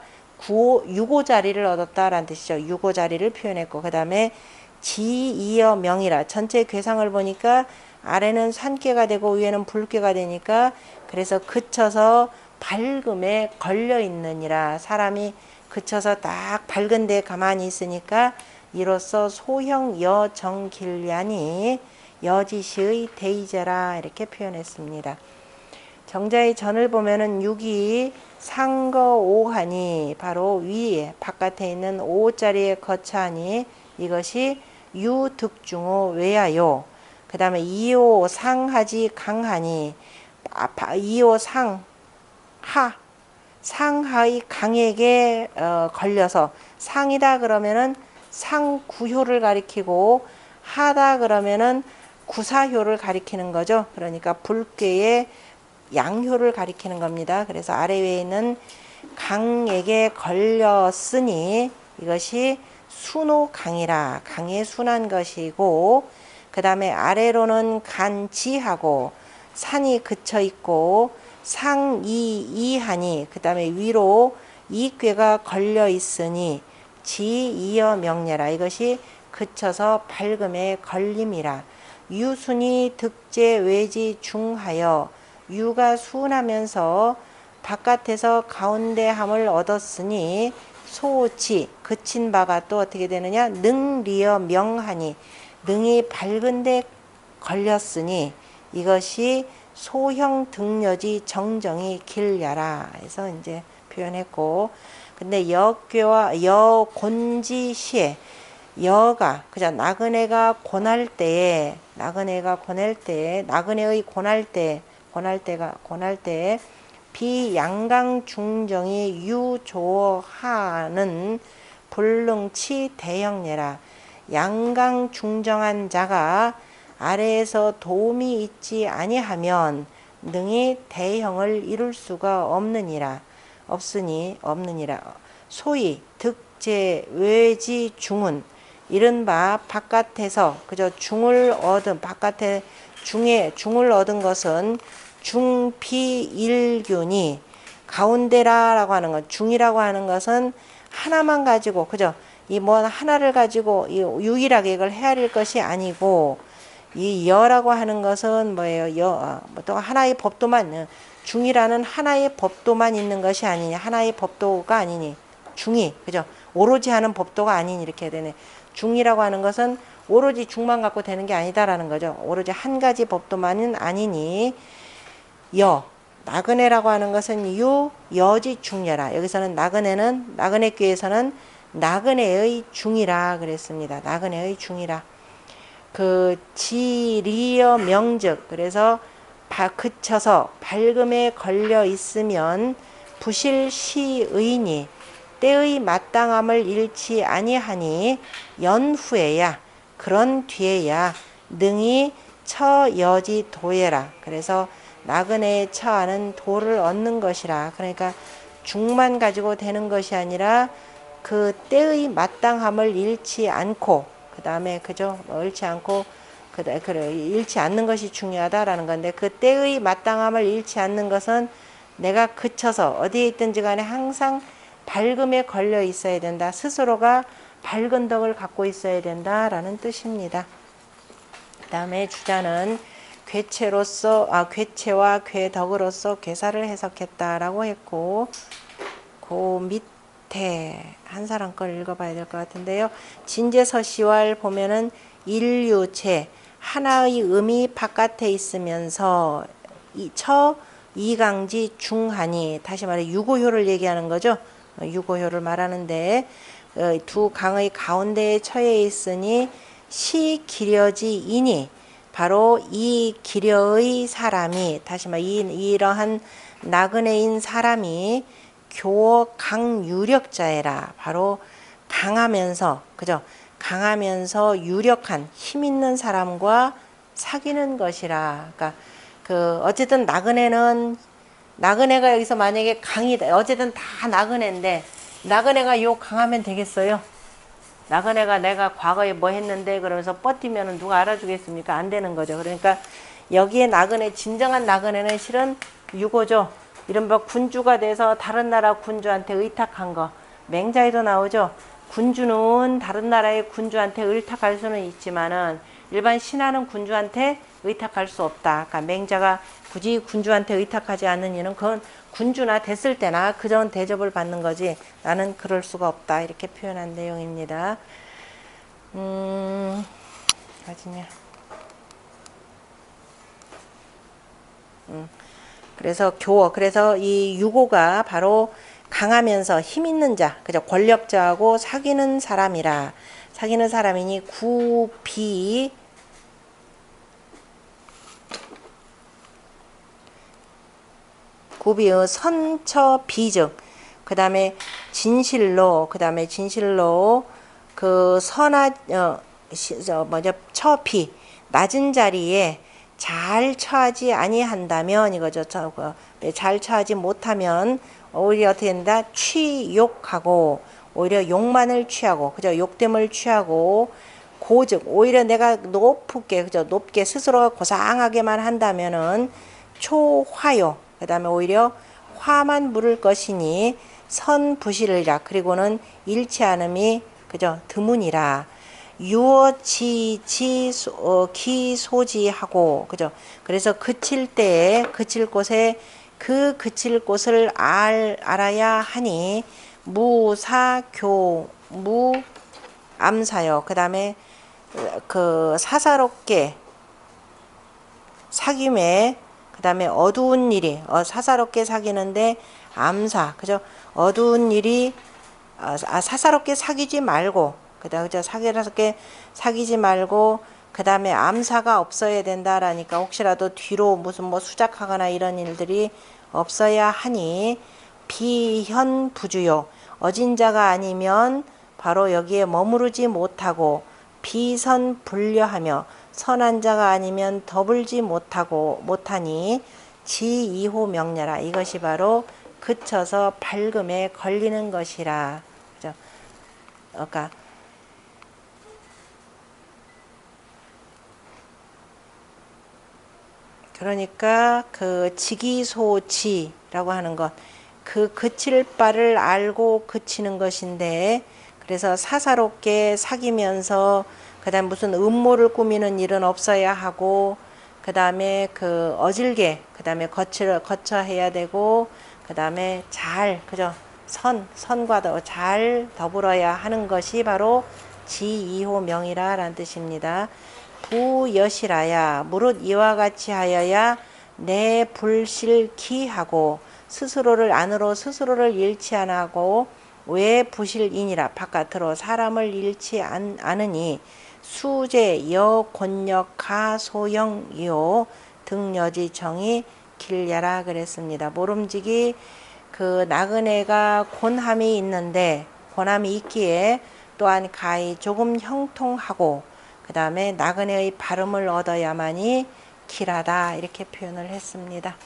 유고 자리를 얻었다라는 뜻이죠. 유고 자리를 표현했고 그 다음에 지이어 명이라 전체 괴상을 보니까 아래는 산괴가 되고 위에는 불괴가 되니까 그래서 그쳐서 밝음에 걸려 있느니라. 사람이 그쳐서 딱 밝은 데 가만히 있으니까 이로써 소형 여정길야니 여지시의 대이제라 이렇게 표현했습니다. 정자의 전을 보면은 6이 상거오하니 바로 위에 바깥에 있는 5자리에 거처하니 이것이 유득중호 외야요. 그 다음에 2호 상하지 강하니 2호 상하의 강에게 걸려서 상이다 그러면은 상구효를 가리키고 하다 그러면은 구사효를 가리키는 거죠. 그러니까 불괴의 양효를 가리키는 겁니다. 그래서 아래 위에 있는 강에게 걸렸으니 이것이 순호강이라 강에 순한 것이고 그 다음에 아래로는 간지하고 산이 그쳐 있고 상이이하니 그 다음에 위로 이괴가 걸려 있으니 지이어 명례라 이것이 그쳐서 밝음에 걸림이라. 유순이 득제 외지 중하여 유가 순하면서 바깥에서 가운데 함을 얻었으니 소치 그친 바가 또 어떻게 되느냐 능리어 명하니 능이 밝은데 걸렸으니 이것이 소형 등여지 정정이 길야라 해서 이제 표현했고 근데 역괴와 여곤지시에 여가 그죠 나그네가 고날 때에 나그네의 고날 때 비양강 중정이 유조하는 불능치 대형례라. 양강 중정한 자가 아래에서 도움이 있지 아니하면 능히 대형을 이룰 수가 없느니라. 소위 득제 외지 중은 이른바 바깥에서 그저 중을 얻은 중을 얻은 것은 중비일균이 가운데라라고 하는 것 중이라고 하는 것은 하나만 가지고 그죠 이 하나를 가지고 유일하게 이걸 헤아릴 것이 아니고 이 여라고 하는 것은 뭐예요? 또 하나의 법도만 중이라는 하나의 법도만 있는 것이 아니니 하나의 법도가 아니니 중이 그죠 오로지 하는 법도가 아니니 이렇게 해야 되네. 중이라고 하는 것은 오로지 중만 갖고 되는 게 아니다라는 거죠. 오로지 한 가지 법도만은 아니니 나그네라고 하는 것은 여지 중여라. 여기서는 나그네교에서는 나그네의 중이라 그랬습니다. 나그네의 중이라. 그 지리여 명즉, 그래서 그쳐서 밝음에 걸려 있으면 부실시의니 때의 마땅함을 잃지 아니하니 연후에야, 그런 뒤에야 능히 처여지 도예라. 그래서 나그네의 처하는 도를 얻는 것이라. 그러니까 중만 가지고 되는 것이 아니라 그 때의 마땅함을 잃지 않고, 그 다음에 그죠? 잃지 않고 잃지 않는 것이 중요하다라는 건데, 그 때의 마땅함을 잃지 않는 것은 내가 그쳐서 어디에 있든지 간에 항상 밝음에 걸려 있어야 된다. 스스로가 밝은 덕을 갖고 있어야 된다라는 뜻입니다. 그 다음에 주자는 괴체와 괴덕으로서 괴사를 해석했다라고 했고, 그 밑에 한 사람 걸 읽어봐야 될 것 같은데요. 진제서시왈 보면은 인류체 하나의 음이 바깥에 있으면서 이강지 중하니, 다시 말해 유고효를 얘기하는 거죠. 유고효를 말하는데 두 강의 가운데에 처해 있으니 시기려지이니, 바로 이 기려의 사람이, 다시 말해 이러한 나그네인 사람이 교어 강유력자애라. 바로 강하면서, 그죠? 강하면서 유력한 힘 있는 사람과 사귀는 것이라. 그러니까 어쨌든 나그네가 여기서 만약에 강이다, 어쨌든 다 나그네인데 나그네가 강하면 되겠어요? 나그네가 내가 과거에 뭐 했는데 그러면서 뻗으면 누가 알아주겠습니까? 안 되는 거죠. 그러니까 여기에 진정한 나그네는 실은 유고죠. 이른바 군주가 돼서 다른 나라 군주한테 의탁한 거. 맹자에도 나오죠. 군주는 다른 나라의 군주한테 의탁할 수는 있지만은 일반 신하는 군주한테 의탁할 수 없다. 그러니까 맹자가 굳이 군주한테 의탁하지 않는 이유는 그건 군주나 됐을 때나 그전 대접을 받는 거지 나는 그럴 수가 없다. 이렇게 표현한 내용입니다. 어디냐? 그래서 이 유고가 바로 강하면서 힘 있는 자, 그죠? 권력자하고 사귀는 사람이라. 사귀는 사람이니 구비, 선처 비즉, 그 다음에 진실로 그 처비, 낮은 자리에 잘 처하지 아니한다면 이거죠. 잘 처하지 못하면 오히려 어떻게 된다? 취욕하고, 오히려 욕만을 취하고, 그죠? 욕됨을 취하고, 고즉, 오히려 내가 높게 스스로가 고상하게만 한다면은 초화요. 그 다음에 오히려 화만 물을 것이니 선부실이라. 그리고는 잃지 않음이, 그죠? 드문이라. 기소지하고, 그죠? 그래서 그칠 곳에 그칠 곳을 알아야 하니 무암사요. 그 다음에 사사롭게 사귐에, 그 다음에 어두운 일이, 사사롭게 사귀는데 암사, 그죠? 어두운 일이, 사사롭게 사귀지 말고, 그죠? 사사롭게 사귀지 말고, 그 다음에 암사가 없어야 된다라니까 혹시라도 뒤로 무슨 수작하거나 이런 일들이 없어야 하니 비현부주요. 어진자가 아니면 바로 여기에 머무르지 못하고, 비선불려하며 선한 자가 아니면 더불지 못하니 지이호 명렬하. 이것이 바로 그쳐서 밝음에 걸리는 것이라. 그죠? 그러니까 그 지기소치라고 하는 것, 그 그칠 바를 알고 그치는 것인데, 그래서 사사롭게 사귀면서 그다음 무슨 음모를 꾸미는 일은 없어야 하고, 그다음에 어질게, 그다음에 거쳐 해야 되고, 그다음에 그죠? 선과 잘 더불어야 하는 것이 바로 지2호 명이라 라는 뜻입니다. 부여시라야 무릇 이와 같이 하여야 내 불실기하고 스스로를 안으로 스스로를 잃지 않고 왜 부실이니라 바깥으로 사람을 잃지 않으니 수제 여곤역 가소영이요 등여지 정이 길야라 그랬습니다. 모름지기 그 나그네가 곤함이 있는데 곤함이 있기에 또한 가히 조금 형통하고 그 다음에 나그네의 발음을 얻어야만이 길하다 이렇게 표현을 했습니다.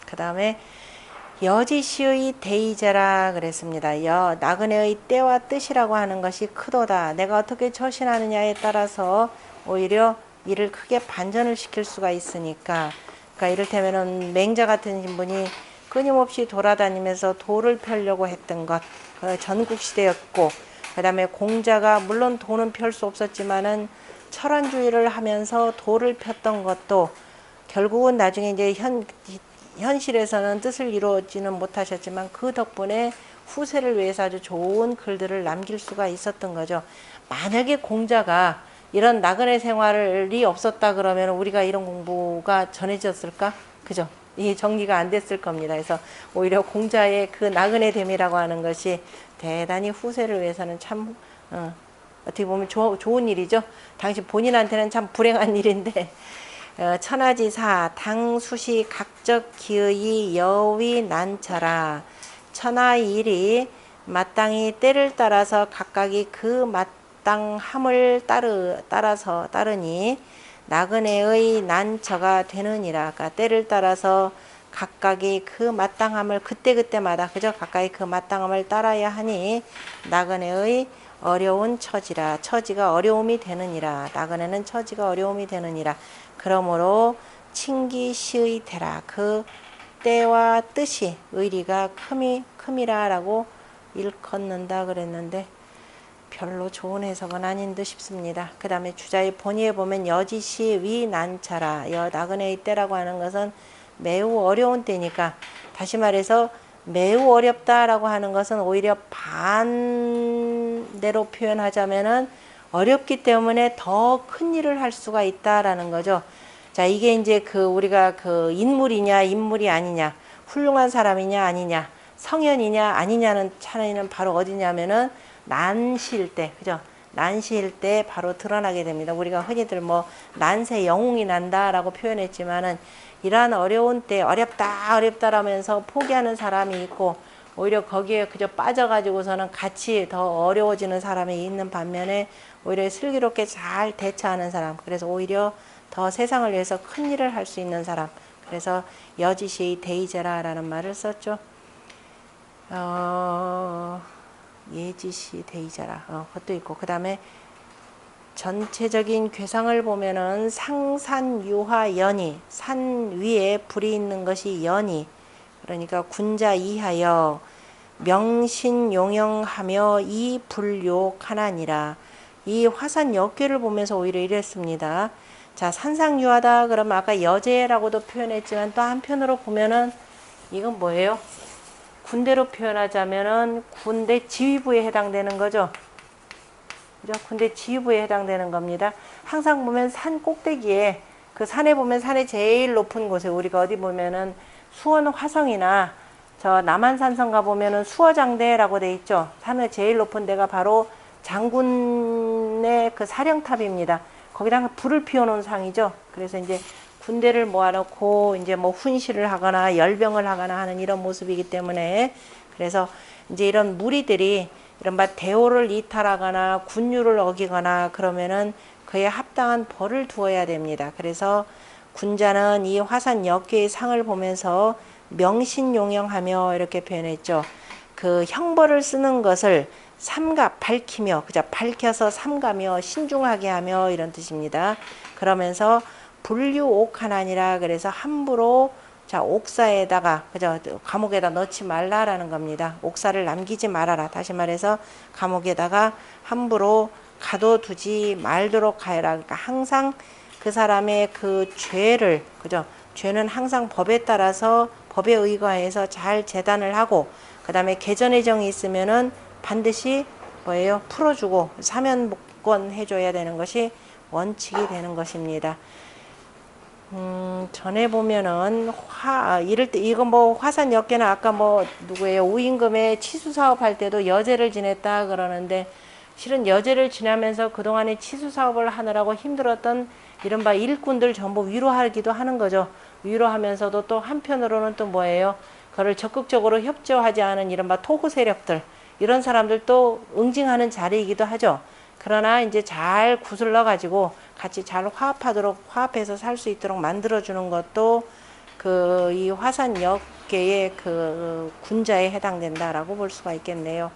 그 다음에 여지시의 대의제라 그랬습니다. 나그네의 때와 뜻이라고 하는 것이 크도다. 내가 어떻게 처신하느냐에 따라서 오히려 일을 크게 반전을 시킬 수가 있으니까, 그러니까 이를테면은 맹자 같은 분이 끊임없이 돌아다니면서 돌을 펴려고 했던 것, 전국시대였고, 그 다음에 공자가 물론 돈은 펼 수 없었지만은 철안주의를 하면서 돌을 폈던 것도 결국은 나중에 이제 현실에서는 뜻을 이루지는 못하셨지만 그 덕분에 후세를 위해서 아주 좋은 글들을 남길 수가 있었던 거죠. 만약에 공자가 이런 나그네 생활이 없었다 그러면 우리가 이런 공부가 전해졌을까? 그죠? 이 정리가 안 됐을 겁니다. 그래서 오히려 공자의 그 나그네됨이라고 하는 것이 대단히 후세를 위해서는 참 어떻게 보면 좋은 일이죠. 당시 본인한테는 참 불행한 일인데 천하지사 당수시 각적 기의 여위 난처라. 천하일이 마땅히 때를 따라서 각각이 그 마땅함을 따르니 나그네의 난처가 되느니라. 그러니까 때를 따라서 각각이 그 마땅함을 그때그때마다 그저 각각이 그 마땅함을 따라야 하니 나그네의 어려운 처지라. 처지가 어려움이 되느니라. 나그네는 처지가 어려움이 되느니라. 그러므로 칭기시의 대라. 그 때와 뜻이 의리가 큼이라 라고 일컫는다 그랬는데 별로 좋은 해석은 아닌 듯 싶습니다. 그 다음에 주자의 본의에 보면 여지시 위 난처라. 나그네의 때라고 하는 것은 매우 어려운 때니까, 다시 말해서 매우 어렵다라고 하는 것은 오히려 반대로 표현하자면은 어렵기 때문에 더 큰 일을 할 수가 있다라는 거죠. 자, 이게 이제 우리가 인물이냐 인물이 아니냐, 훌륭한 사람이냐 아니냐, 성현이냐 아니냐는 차이는 바로 어디냐면은 난시일 때, 그죠? 난시일 때 바로 드러나게 됩니다. 우리가 흔히들 뭐 난세 영웅이 난다라고 표현했지만은 이러한 어려운 때 어렵다라면서 포기하는 사람이 있고, 오히려 거기에 그저 빠져가지고서는 같이 더 어려워지는 사람이 있는 반면에 오히려 슬기롭게 잘 대처하는 사람, 그래서 오히려 더 세상을 위해서 큰 일을 할 수 있는 사람, 그래서 여지시의 대의제라라는 말을 썼죠. 예지시 대의제라 그것도 있고, 그 다음에 전체적인 괴상을 보면은 상산유화 연이, 산 위에 불이 있는 것이 연이, 그러니까 군자 이하여 명신용영하며 이 불욕하나니라. 이 화산 역괴를 보면서 오히려 이랬습니다. 자, 산상유하다 그러면 아까 여제라고도 표현했지만 또 한편으로 보면은 이건 뭐예요? 군대로 표현하자면은 군대 지휘부에 해당되는 거죠. 그죠? 군대 지휘부에 해당되는 겁니다. 항상 보면 산 꼭대기에, 그 산에 보면 산의 제일 높은 곳에, 우리가 어디 보면은 수원 화성이나 저 남한산성 가 보면은 수어장대라고 돼 있죠. 산의 제일 높은 데가 바로 장군의 그 사령탑입니다. 거기다가 불을 피워놓은 상이죠. 그래서 이제 군대를 모아놓고 이제 뭐 훈시를 하거나 열병을 하거나 하는 이런 모습이기 때문에, 그래서 이제 이런 무리들이 이른바 대오를 이탈하거나 군율을 어기거나 그러면은 그에 합당한 벌을 두어야 됩니다. 그래서 군자는 이 화산 역괴의 상을 보면서 명신용영하며 이렇게 표현했죠. 그 형벌을 쓰는 것을 삼가 밝히며, 그죠? 밝혀서 삼가며 신중하게 하며 이런 뜻입니다. 그러면서 불유옥하나니라. 그래서 함부로 옥사에다가, 그죠? 감옥에다 넣지 말라라는 겁니다. 옥사를 남기지 말아라. 다시 말해서 감옥에다가 함부로 가둬두지 말도록 하여라. 그러니까 항상 그 사람의 그 죄를, 그죠? 죄는 항상 법에 따라서 법에 의거해서 잘 재단을 하고, 그 다음에 개전의 정이 있으면은 반드시 뭐예요? 풀어주고 사면복권 해줘야 되는 것이 원칙이 되는 것입니다. 전에 보면은 이럴 때 이거 뭐 화산 역계는 아까 뭐 누구예요? 우임금의 치수 사업 할 때도 여제를 지냈다 그러는데 실은 여제를 지나면서 그동안에 치수 사업을 하느라고 힘들었던 이른바 일꾼들 전부 위로하기도 하는 거죠. 위로하면서도 또 한편으로는 또 뭐예요? 그를 적극적으로 협조하지 않은 이른바 토호 세력들 이런 사람들도 응징하는 자리이기도 하죠. 그러나 이제 잘 구슬러 가지고 같이 잘 화합해서 살 수 있도록 만들어주는 것도 그 이 화산역계의 그 군자에 해당된다라고 볼 수가 있겠네요.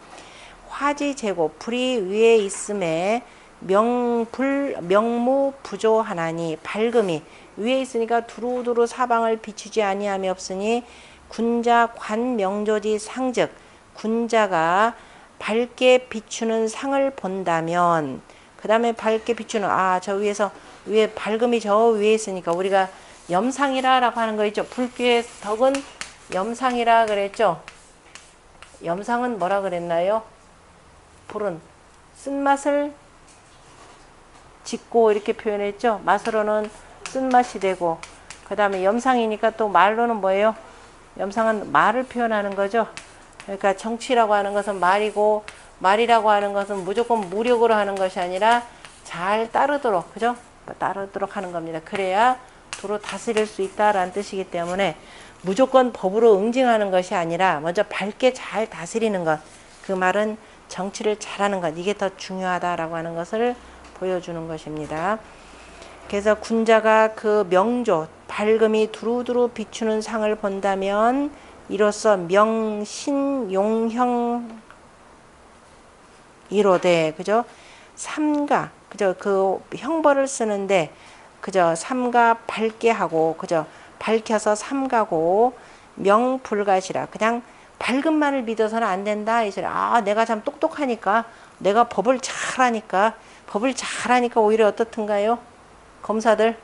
화지제고 불이 위에 있음에 명무 부조하나니 밝음이 위에 있으니까 두루두루 사방을 비추지 아니함이 없으니 군자 관명조지 상즉 군자가 밝게 비추는 상을 본다면 그 다음에 밝게 비추는 저 위에서 위에 밝음이 저 위에 있으니까 우리가 염상이라고 하는 거 있죠. 불교의 덕은 염상이라 그랬죠. 염상은 뭐라 그랬나요? 불은 쓴맛을 짓고 이렇게 표현했죠. 맛으로는 쓴맛이 되고 그 다음에 염상이니까 또 말로는 뭐예요? 염상은 말을 표현하는 거죠. 그러니까 정치라고 하는 것은 말이고 말이라고 하는 것은 무조건 무력으로 하는 것이 아니라 잘 따르도록 그죠? 따르도록 하는 겁니다. 그래야 도로 다스릴 수 있다라는 뜻이기 때문에 무조건 법으로 응징하는 것이 아니라 먼저 밝게 잘 다스리는 것. 그 말은 정치를 잘하는 것. 이게 더 중요하다라고 하는 것을 보여주는 것입니다. 그래서 군자가 그 명조 밝음이 두루두루 비추는 상을 본다면 이로써 명신용형 이로되 그죠? 삼가 그죠? 그 형벌을 쓰는데 그죠? 삼가 밝게 하고 그죠? 밝혀서 삼가고 명불가시라 그냥 밝음만을 믿어서는 안 된다 이 소리. 내가 참 똑똑하니까 내가 법을 잘하니까 오히려 어떻든가요? 검사들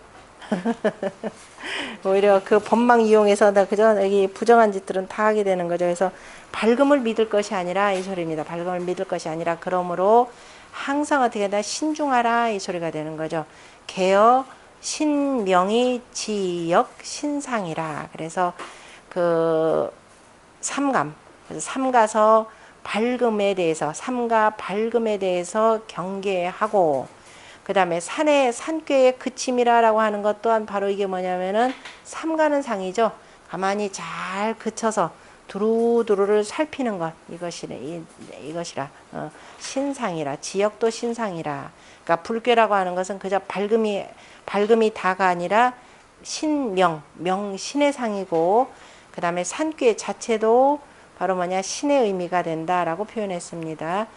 오히려 그 법망 이용해서 그죠? 여기 부정한 짓들은 다 하게 되는 거죠. 그래서 밝음을 믿을 것이 아니라 이 소리입니다. 밝음을 믿을 것이 아니라 그러므로 항상 어떻게 된다? 신중하라 이 소리가 되는 거죠. 개어 신명이 지역 신상이라. 그래서 그 삼감 그래서 삼가서 밝음에 대해서 삼가 밝음에 대해서 경계하고 그 다음에 산꾀의 그침이라고 하는 것 또한 바로 이게 뭐냐면은 삼가는 상이죠. 가만히 잘 그쳐서 두루두루를 살피는 것 이것이라 신상이라 지역도 신상이라. 그러니까 불교라고 하는 것은 그저 밝음이 다가 아니라 신의 상이고 그 다음에 산꾀 자체도 바로 신의 의미가 된다라고 표현했습니다.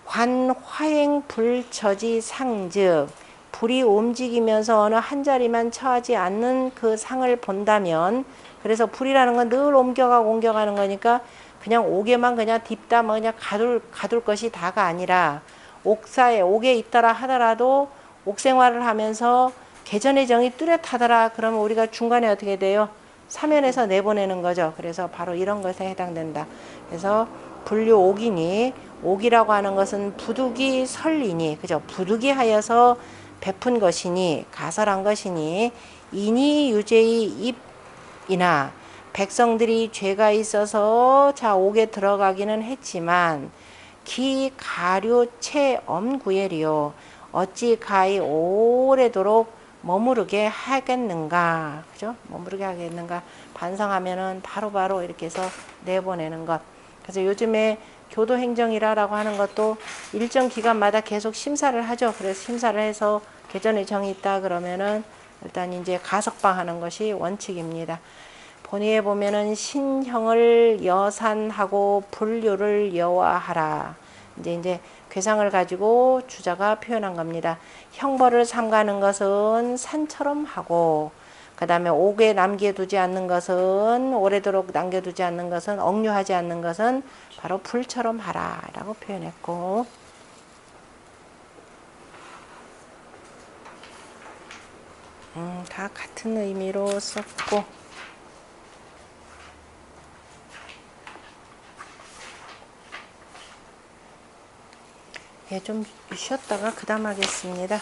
관화행 불처지 상즉 불이 움직이면서 어느 한 자리만 처하지 않는 그 상을 본다면 그래서 불이라는 건 늘 옮겨가는 거니까 그냥 옥에만 그냥 딥다 그냥 가둘 것이 다가 아니라 옥에 있더라 하더라도 옥생활을 하면서 개전의 정이 뚜렷하더라 그러면 우리가 중간에 어떻게 돼요? 사면에서 내보내는 거죠. 그래서 바로 이런 것에 해당된다. 그래서 불교 옥이니 옥이라고 하는 것은 부득이 설리니 그죠? 부득이 하여서 베푼 것이니 가설한 것이니 인이 유죄의 입이나 백성들이 죄가 있어서 옥에 들어가기는 했지만 기 가류 채 엄구예리요 어찌 가히 오래도록 머무르게 하겠는가 그죠? 머무르게 하겠는가 반성하면은 바로바로 이렇게 해서 내보내는 것. 그래서 요즘에 교도행정이라고 하는 것도 일정 기간마다 계속 심사를 하죠. 그래서 심사를 해서 개전의 정이 있다 그러면은 일단 이제 가석방 하는 것이 원칙입니다. 본의에 보면은 신형을 여산하고 불교를 여화하라. 이제 괴상을 가지고 주자가 표현한 겁니다. 형벌을 삼가는 것은 산처럼 하고 그 다음에 옥에 남겨두지 않는 것은 오래도록 남겨두지 않는 것은 억류하지 않는 것은 바로 불처럼 하라 라고 표현했고 다 같은 의미로 썼고 좀 쉬었다가 그 다음 하겠습니다.